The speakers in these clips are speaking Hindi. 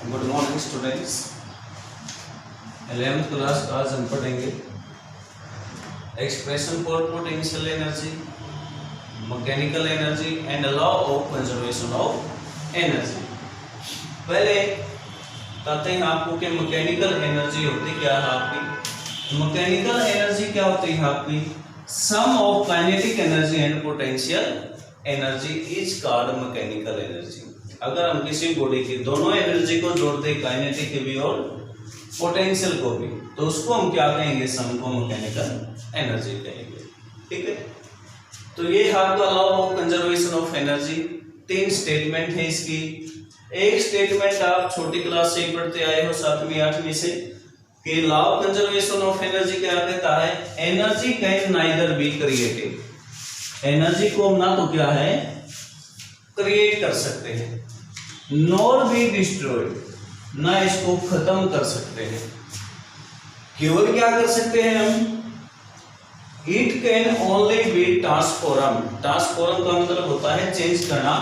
Good morning students. 11th class का आज हम पढ़ेंगे expression for potential energy, mechanical energy and law of conservation of energy. पहले कहते हैं आपको कि मैकेनिकल एनर्जी होती क्या है आपकी। मैकेनिकल एनर्जी क्या होती है आपकी? Sum of kinetic energy and potential energy is called mechanical energy. अगर हम किसी बॉडी की दोनों एनर्जी को जोड़ते, काइनेटिक भी और पोटेंशियल को भी, तो उसको हम क्या कहेंगे? सम को मैकेनिकल एनर्जी कहेंगे। ठीक है, तो ये है आपका law of conservation of energy. 3 statement है इसकी। एक स्टेटमेंट आप छोटी क्लास से ही पढ़ते आए हो 7वीं 8वीं से, कि law of conservation of energy क्या कहता है? Energy can neither be created. Energy को हम ना तो क्या है क्रिएट कर सकते हैं, नॉर बी डिस्ट्रॉयड, ना इसको खत्म कर सकते हैं। केवल क्या कर सकते हैं हम? It can only be transform. Transform का मतलब होता है चेंज करना,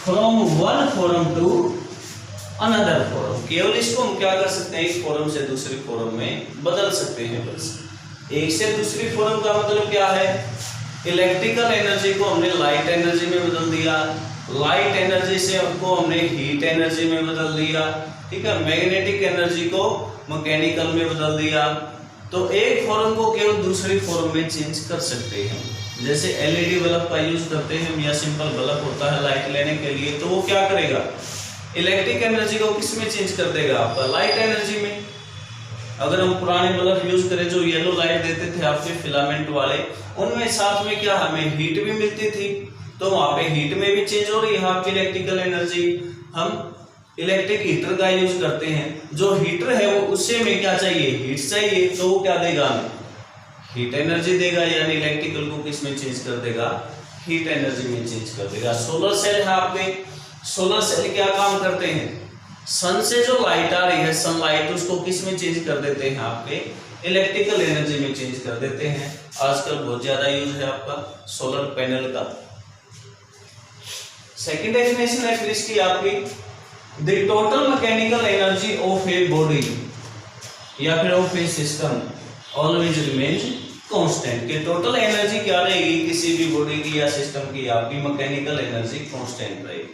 from one form to another form. केवल इसको हम क्या कर सकते हैं? एक फॉर्म से दूसरी फॉर्म में बदल सकते हैं। बस एक से दूसरी फॉर्म का मतलब क्या है? इलेक्ट्रिकल एनर्जी को हमने लाइट एनर्जी में बदल दिया, लाइट एनर्जी से हमको हमने हीट एनर्जी में बदल दिया। ठीक है, मैग्नेटिक एनर्जी को मैकेनिकल में बदल दिया। तो एक फॉर्म को केवल दूसरी फॉर्म में चेंज कर सकते हैं। जैसे एलईडी बल्ब का यूज करते हैं हम, या सिंपल बल्ब होता है लाइट लेने के लिए, तो वो क्या करेगा? इलेक्ट्रिक एनर्जी को किस में चेंज कर देगा? आपका लाइट एनर्जी में। अगर हम पुराने बल्ब यूज करें जो येलो लाइट देते थे आपके फिलामेंट वाले, उनमें साथ में क्या हमें हीट भी मिलती थी, तो वहां पे हीट में भी चेंज हो रही है आपकी इलेक्ट्रिकल एनर्जी। हम इलेक्ट्रिक हीटर का यूज करते हैं, जो हीटर है वो उससे में क्या चाहिए? हीट चाहिए, तो वो क्या देगा हमें? हीट एनर्जी देगा, यानी इलेक्ट्रिकल को किस में चेंज कर देगा? हीट एनर्जी में चेंज कर देगा। सोलर सेल है आपके, सोलर सेल क्या काम करते हैं? सन से जो लाइट आ रही है, सनलाइट, उसको किस में चेंज कर देते हैं? आपके इलेक्ट्रिकल एनर्जी में चेंज कर देते हैं। आजकल बहुत ज्यादा यूज है आपका सोलर पैनल का। सेकेंड डेफिनेशन है फिर इसकी आपकी, the total mechanical energy of a body या फिर of A system always remains constant. कि टोटल एनर्जी क्या रहेगी किसी भी बॉडी की या सिस्टम की? आपकी मैकेनिकल एनर्जी कांस्टेंट रहेगी,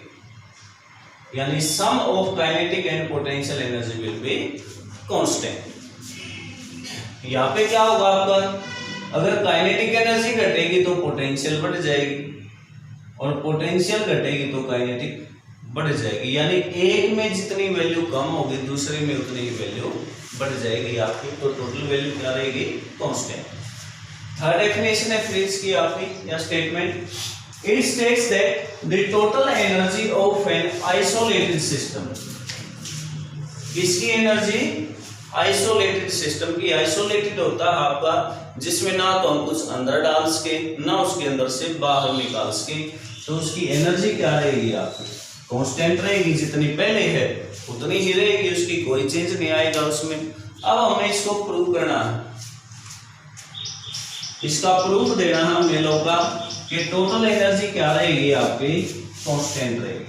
यानी sum of kinetic and potential energy will be constant. यहाँ पे क्या होगा आपका? अगर काइनेटिक एनर्जी घटेगी तो पोटेंशियल बढ़ जाएगी, और पोटेंशियल घटेगी तो काइनेटिक बढ़ जाएगी। यानी एक में जितनी वैल्यू कम होगी दूसरे में उतनी ही वैल्यू बढ़ जाएगी आपकी, तो टोटल वैल्यू क्या रहेगी? कांस्टेंट। थर्ड डेफिनेशन है फिर इसकी आपकी या statement, it states that the total energy of an isolated system. किसकी एनर्जी? आइसोलेटेड सिस्टम की। आइसोलेटेड होता है आपका जिसमें ना तो हम कुछ अंदर डाल सके, ना उसके अंदर से बाहर निकाल सके, तो उसकी एनर्जी क्या रहेगी? आपकी कांस्टेंट रहेगी, जितनी पहले है उतनी ही रहेगी, उसकी कोई चेंज नहीं आएगा उसमें। अब हमें इसको प्रूव करना है, इसका प्रूफ देना है हमें लोगों का कि टोटल एनर्जी क्या रहेगी? आपकी कांस्टेंट रहेगी।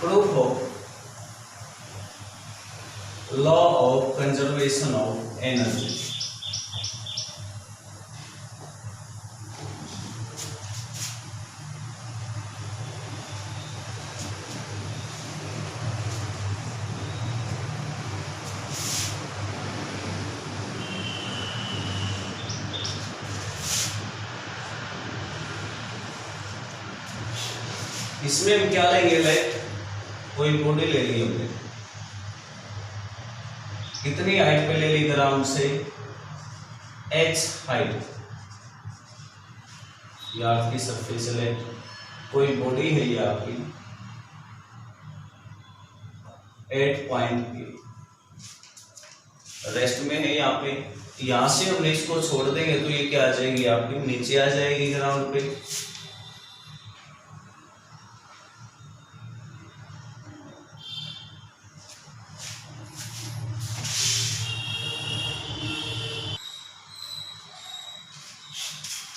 Proof of law of conservation of energy. इसमें हम क्या लेंगे? लाइक कोई बॉडी ले ली हमने, कितनी हाइट पे ले ली? ग्राउंड से h हाइट, या आपकी सरफेस है, कोई बॉडी है ये आपकी 8 पॉइंट की, रेस्ट में है यहाँ पे। यहाँ से हम इसको छोड़ देंगे तो ये क्या आ जाएगी आपकी, नीचे आ जाएगी ग्राउंड पे।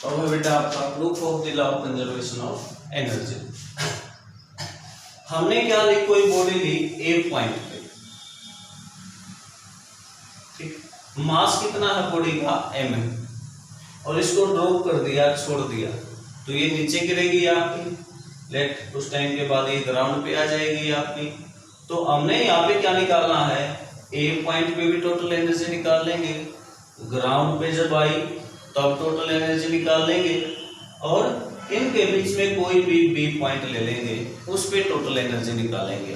तो है बेटा आपका proof of the law of conservation of energy. हमने क्या ली, कोई बॉडी ली ए पॉइंट पे, ठीक, मास कितना है बॉडी का, m है, और इसको ड्रॉप कर दिया, छोड़ दिया, तो ये नीचे गिरेगी आपकी। लेट उस टाइम के बाद ये ग्राउंड पे आ जाएगी आपकी। तो हमने यहाँ पे क्या निकालना है, ए पॉइंट पे भी टोटल एनर्जी निकाल लेंगे, ग्राउंड पे जब आई तब टोटल एनर्जी निकाल लेंगे, और इनके बीच में कोई भी बी पॉइंट ले लेंगे, उस पे टोटल एनर्जी निकालेंगे।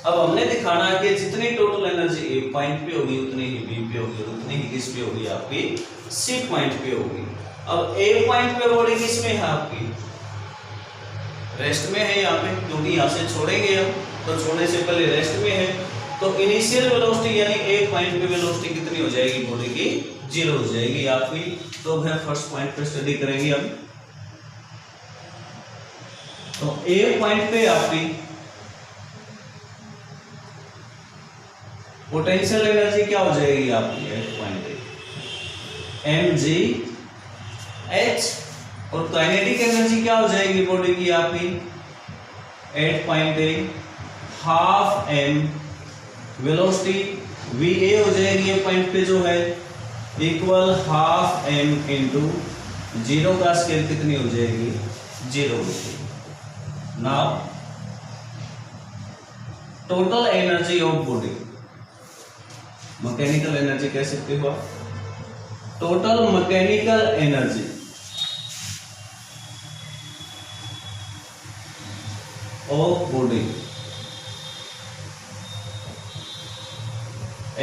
अब हमने दिखाना है कि जितनी टोटल एनर्जी ए पॉइंट पे होगी उतनी ही बी पे होगी, उतनी ही किस पे होगी आपकी, सी पॉइंट पे होगी। अब ए पॉइंट पे बॉडी किस में है आपकी, रेस्ट में है यहाँ पे, क्योंकि यहाँ से छोड़ेंगे हम, तो छोड़ने से पहले रेस्ट में है। तो इनिशियल वेलोसिटी यानी ए पॉइंट पे वेलोसिटी कितनी हो जाएगी बॉडी की, 0 हो जाएगी आपकी। तो हम फर्स्ट पॉइंट पे स्टडी करेंगे हम। तो ए पॉइंट पे आपकी पोटेंशियल एनर्जी क्या हो जाएगी आपकी, एट पॉइंट mg h, और काइनेटिक एनर्जी क्या हो जाएगी बॉडी की आपकी, 8.8 हाफ m, वेलोसिटी va हो जाएगी ये पॉइंट पे जो है, इक्वल हाफ m इंटू 0 का स्केल कितनी हो जाएगी, 0 हो जाएगी। Now total energy of body, mechanical energy कह सकते हो आप, total mechanical energy of body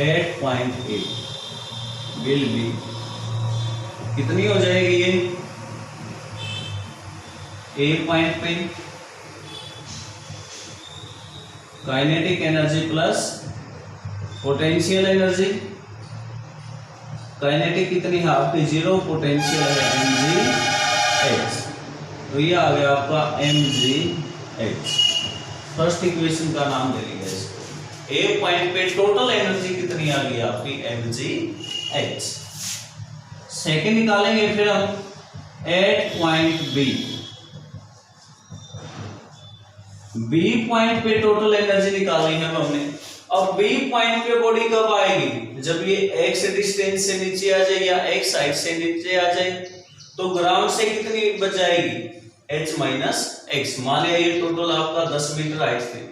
8.8 will be, कितनी हो जाएगी ये, ए पॉइंट पे kinetic energy plus potential energy, kinetic कितनी है आपकी 0, पोटेंशियल है mgh, तो ये आ गया आपका mgh। फर्स्ट इक्वेशन का नाम दे लिया इसको। ए पॉइंट पे टोटल एनर्जी कितनी आ गई आपकी, mgh। सेकंड निकालेंगे फिर हम एट पॉइंट बी पॉइंट पे टोटल एनर्जी निकाली है हमने। अब बी पॉइंट पे बॉडी कब आएगी, जब ये x डिस्टेंस से नीचे आ जाए या x साइड से नीचे आ जाए, तो ग्राउंड से कितनी बच जाएगी, h माइनस x। मान लिया ये टोटल आपका 10 मीटर हाइट थी,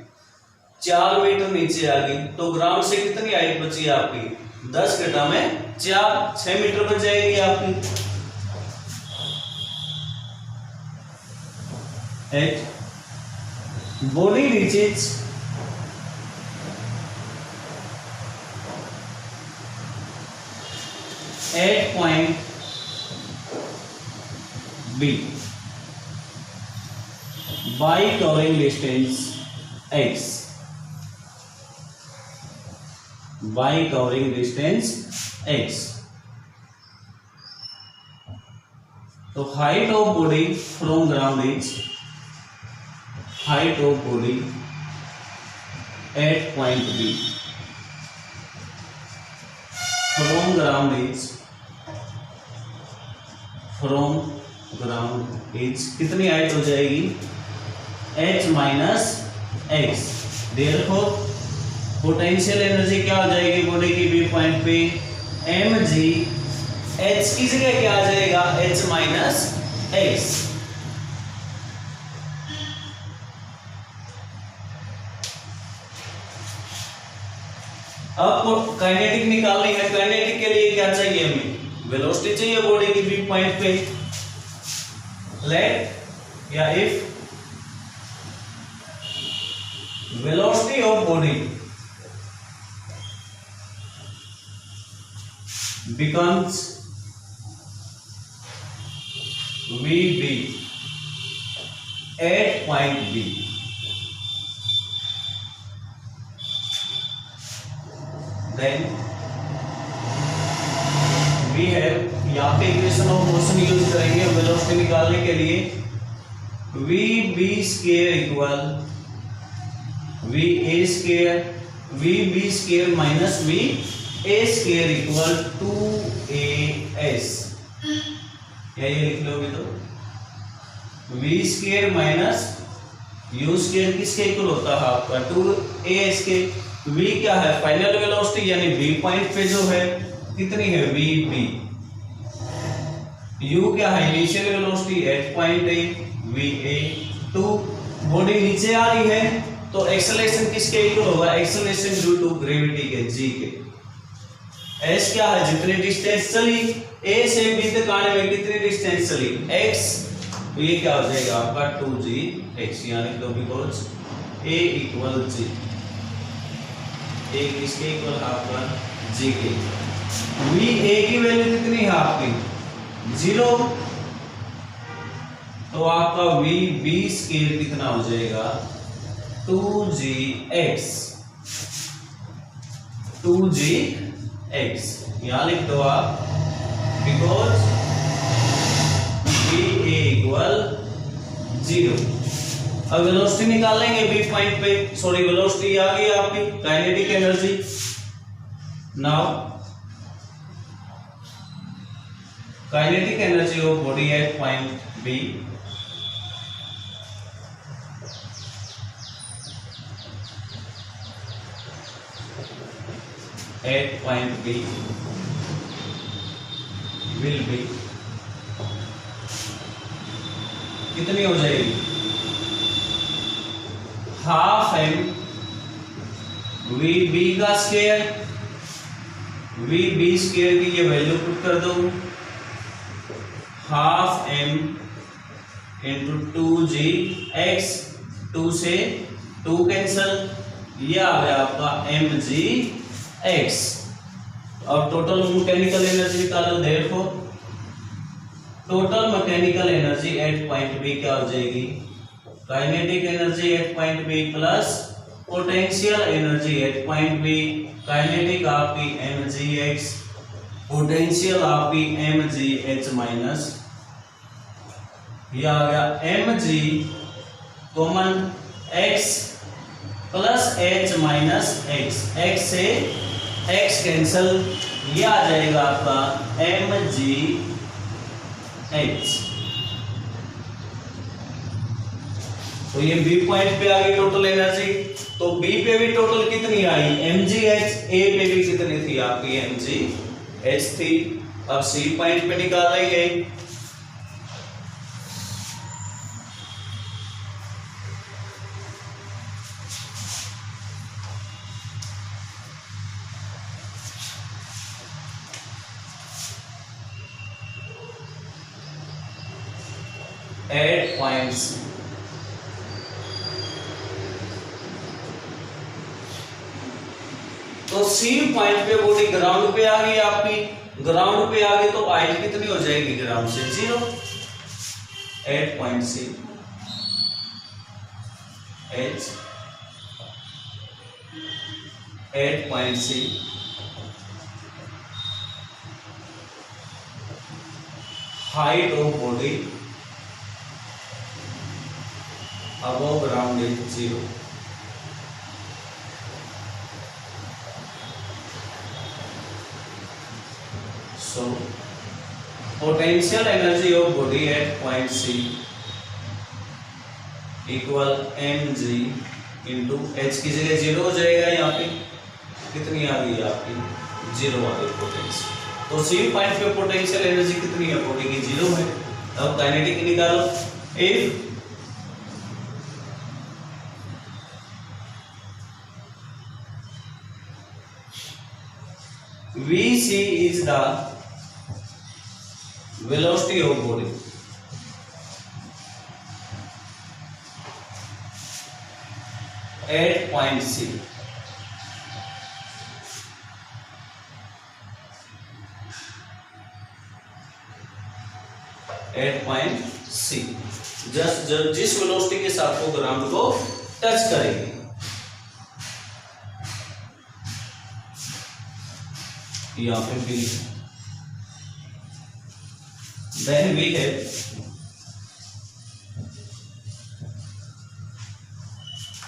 4 मीटर नीचे आ गई, तो ग्राउंड से कितनी हाइट बची आपकी, 10 घटा में 4, 6 मीटर बच जाएगी आपकी। Body reaches at point B by covering distance x, by covering distance x। तो height of body from ground is, height of body at point B from ground is, from ground is कितनी हाइट हो जाएगी, h minus x। Therefore potential energy क्या हो जाएगी बॉडी की बी पॉइंट पे, mg h की जगह क्या आ जाएगा, h माइनस x। अब काइनेटिक निकालनी है, काइनेटिक के लिए क्या चाहिए हमें, वेलोसिटी चाहिए बॉडी की बी पॉइंट पे। लेट या if velocity of body becomes vb at point B, then V है, यहाँ पे इक्वेशन ऑफ मोशन यूज करेंगे वेलोसिटी निकालने के लिए। V B square equal V A square V B square minus V A square equal 2as, ये लिख लोगे तो V square minus U square किसके इक्वल होता है आपका 2as के। v क्या है फाइनल वेलोसिटी यानी v पॉइंट पे जो है कितनी है v b। u क्या है initial velocity h point a v a। 2 body नीचे आ रही है तो एक्सेलरेशन किसके इक्वल होगा, एक्सेलरेशन ड्यू टू ग्रेविटी के g के। s क्या है जितनी डिस्टेंस चली a से b तक आने में कितनी डिस्टेंस चली x, तो ये क्या हो जाएगा आपका 2gx, यानी तो because a equal g, a किसके इक्वल आपका g के। v a की वैल्यू कितनी है आपकी 0, तो आपका v b स्क्वायर कितना हो जाएगा 2gx, 2gx यहां लिख दो आप, बिकॉज v a इक्वल 0। अब वेलोसिटी निकाल लेंगे बी पॉइंट पे, सॉरी वेलोसिटी आ गई आपकी kinetic energy. Now kinetic energy of body at point B, at point B will be कितनी हो जाएगी, हाफ एम वी बी का स्क्वायर, वी बी स्क्वायर की ये वैल्यू पुट कर दो, हाफ एम इंटू 2gx, 2 से 2 कैंसल, ये आ गया आपका mgx। अब टोटल मैकेनिकल एनर्जी निकालो, देखो total mechanical energy at point B क्या हो जाएगी, kinetic energy at point B plus potential energy at point B, kinetic आपकी mgx, पोटेंशियल आपकी mgh माइनस, ये आ गया mg common x plus h minus x, x से x कैंसल, ये आ जाएगा आपका mgh। तो ये बी पॉइंट पे आ गई टोटल एनर्जी, तो बी पे भी टोटल कितनी आई mgh, ए पे भी कितनी थी आपकी mgh थी। अब सी पॉइंट पे निकाल लेंगे, एट पॉइंट्स तो सी पॉइंट पे बॉडी ग्राउंड पे आ गई आपकी, ग्राउंड पे आ गई तो हाइट कितनी हो जाएगी ग्राउंड से 0, at point C H, at point C height of body above ground is 0। So potential energy of body at point C equal mg into h की जगह 0 हो जाएगा, यहाँ पे कितनी आ गई आपकी 0 आ गई पोटेंशियल। तो सी पॉइंट पे पोटेंशियल एनर्जी कितनी है बॉडी की 0 है। अब काइनेटिक निकालो, if Vc is the velocity of body at point C, at point C जिस वेलोसिटी के साथ वो ग्राउंड को टच करेगी, यहाँ पे भी देन वी हैव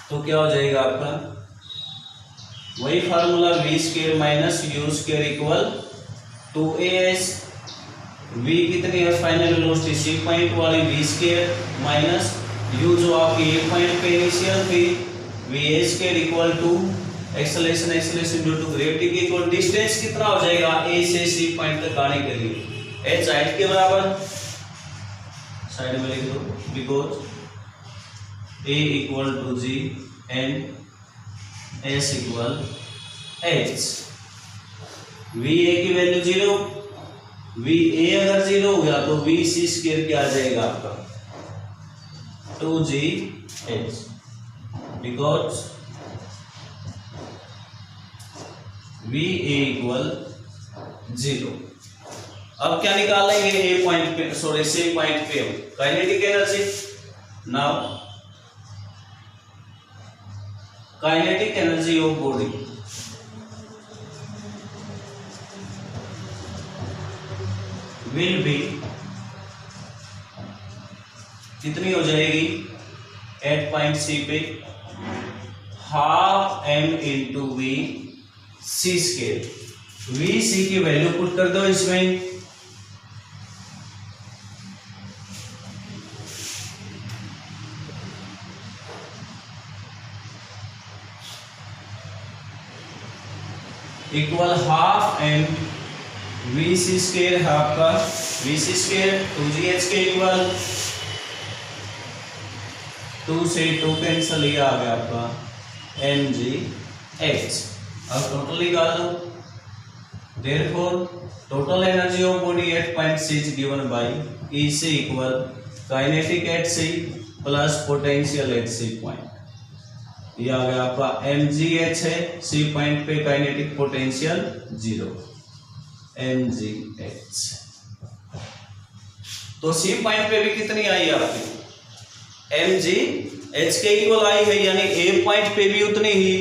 तो क्या हो जाएगा आपका वही formula V square minus U square equal two A S V कितनी है फाइनल वेलोसिटी सी पॉइंट वाली वी स्क्वायर माइनस यू जो आपकी ए पॉइंट पे इनिशियल थी V A square equal two acceleration due to gravity की इक्वल डिस्टेंस कितना हो जाएगा ए से सी पॉइंट तक आने के लिए एच हाइट के बराबर साइड में लिख दो because A equal to G and S equal H V A की वैल्यू 0 वी ए अगर 0 हो गया तो वी सी स्क्वायर क्या आ जाएगा आपका 2g H because V A equal 0। अब क्या निकाल लेंगे ए पॉइंट पे सॉरी सी पॉइंट पे kinetic energy now kinetic energy of body will be कितनी हो जाएगी एट पॉइंट सी पे half M into V C square V C की वैल्यू पुट कर दो इसमें equal half M V C square है आपका वी सी स्क्वायर 2gh के इक्वल 2 से 2 कैंसिल ये आ गया आपका mgh। अब टोटल निकाल दो therefore total energy of body at point C is given by EC equal kinetic at C plus potential at C point। ये आ गया आपका mgh है C पॉइंट पे काइनेटिक पोटेंशियल 0 mgh। तो C पॉइंट पे भी कितनी आई आपकी mgh के इक्वल आई है यानी A पॉइंट पे भी उतनी ही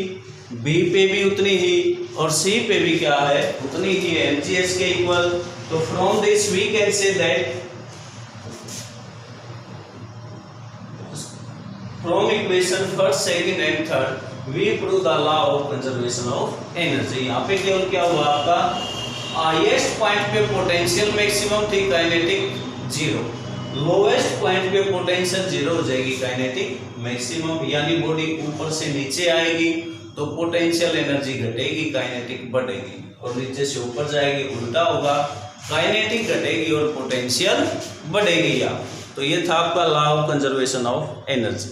B पे भी उतनी ही और C पे भी क्या है उतनी ही है mgh के इक्वल। तो from this we can say that from equation first second and third we prove the law of conservation of energy। यहाँ पे केवल क्या हुआ आपका हाईएस्ट पॉइंट पे पोटेंशियल मैक्सिमम थी काइनेटिक 0 लोएस्ट पॉइंट पे पोटेंशियल 0 हो जाएगी काइनेटिक मैक्सिमम यानी बॉडी ऊपर से नीचे आएगी तो पोटेंशियल एनर्जी घटेगी काइनेटिक बढ़ेगी और नीचे से ऊपर जाएगी उल्टा होगा काइनेटिक घटेगी और पोटेंशियल बढ़ेगी। या तो ये था आपका law of conservation of energy.